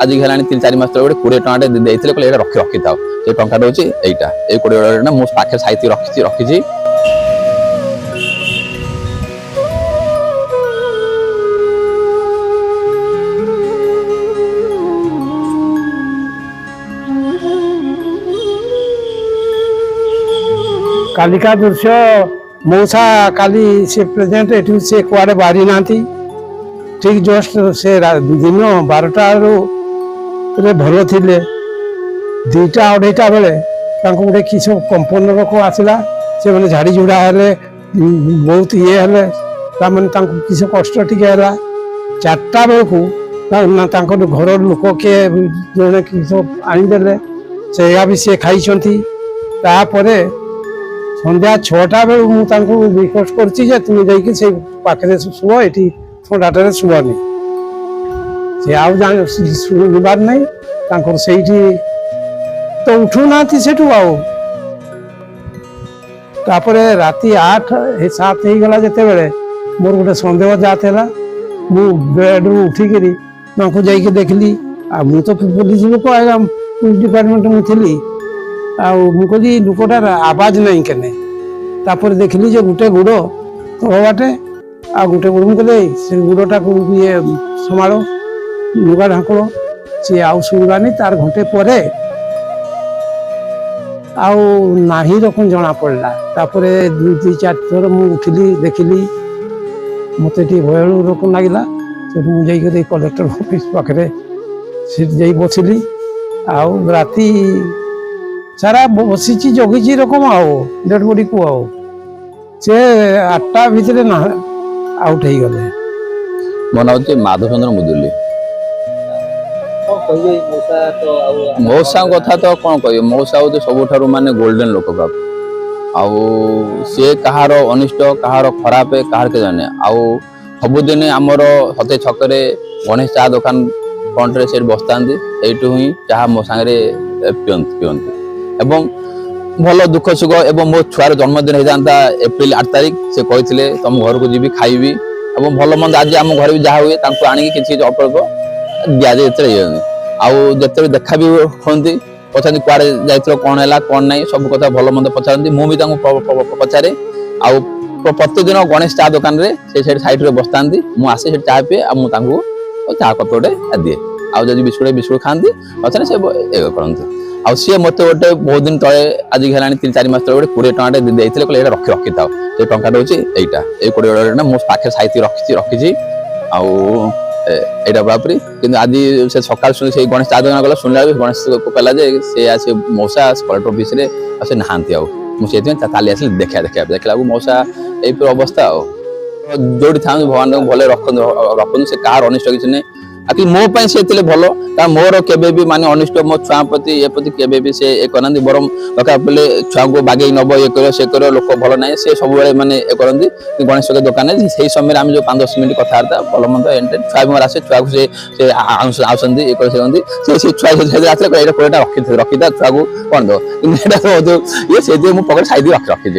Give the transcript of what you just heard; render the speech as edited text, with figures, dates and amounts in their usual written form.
आज है 3-4 मास तक 20 टଙ୍କା देते कहले रखी था से टाटा हूँ यहीटा ये 20 टଙ୍କା मो पाखे साइती रखी कालिका दृश्य मौसा काली से प्रेजेंट एठू से कुआडे बारी नांती ठीक जस्ट से दिन 12टा रे भलो थिले 2टा-2.5टा बेले तांको गोटे किस कंपन रोग आसला से माने झाड़ी जुड़ा हेले बहुत ये हेले तामन तांको किस कष्ट टिके हला 4टा बेलकू तांको घर लोक के जने किस आनी देले से या भी से खाई छंती तापरे सन्ध्या 6टा बेलू मुझे रिक्वेस्ट कर तुम जाके शुभ ये थंडाटे शुभनी से आउ शुणवार नहीं से तो उठूना सेठू आपर राति 8-7 हो गला जिते बेले मोर गोटे सन्देह जाता मु बेड उठिकी जाकि देखली मु तो पुलिस लोक आएगा पुलिस डिपार्टमेंट मुझी कहली लुकटार आवाज नहीं केने तापर देखली जो गोटे गुड़ तल बाटे आ गोटे गुड़ मुझे से गुड़टा को ये संभालो लुगा ढाकुड़ सी आउ शुणवानी तार घंटे पर नाही रकम जना पड़ा तापर 2-4 थर मुझे उठिली देखली मत भय रकम लगे मुझे कलेक्टर ऑफिस पाखे से बसली आउ राति सारा बसी जगी रकम डेड बॉडी को से 8टा भितर ना आउट हो गले मो ना हूँ माधवचंद्र मुदुली मौसा कथा तो कौन कह मौसा हूँ सब माने गोल्डन लोक सी कहार अनिष्ट कहार खराब कहार के जाने सबुदिन आमर सते छकरे गणेश चा दुकान फ्रंट से बसता यू ही चाह मो सांगे पिंती एवं भल दुख सुख एवं मो छुआर जन्मदिन होता एप्रिल 8 तारिख से कहते तुम घर को जी खाइबी और भल मंद आज आम घर भी जहाँ हुए आनिक किसी अल्प दि जाए आते देखा भी हमें पचार कुआड़े जाइए कौन है कौन ना सब कथा भल मंद पचारती मुझे पचारे आउ प्रतिदिन गणेश चा दुकान से साइड बसता मुझे चा पीए मुझे चा कप गोटे दिए आदि बिस्कुट खाती पचारे से ये करती आ सी मत गोटे बहुत दिन तले आज है 3-4 मास तक 20 टଙ୍କା देते कहले रखी था से टाटा हूँ यहीटा ये 20 टଙ୍କା मो पाखे साइती रखी यहाँ बापरी कि आज से सकाल से गणेश चा दुकान गला शुणला गणेश को कहला सी आस मौसा कलेक्टर ऑफिस से नहांती मुझे ताली आस देखा मौसा ये अवस्था जो था भगवान भले रखु से कहार अनिष्ट किसी नहीं आखिर मोपाई से भल कारण मोर के माने अनिष्ट मो छुआ प्रति ये प्रति के से ये करना बरम दरकार पड़े छुआ को बागे नब ये कर से कर लोक भल ना से सब माने ये करती गणेश दुकान से समय आम जो 5-10 मिनट कथा भल मंद छुआ भी आसे छुआ को से आसती ये कर से छुआ रखी था छुआ को कौन दो ये मुझे पकड़ साइड रखी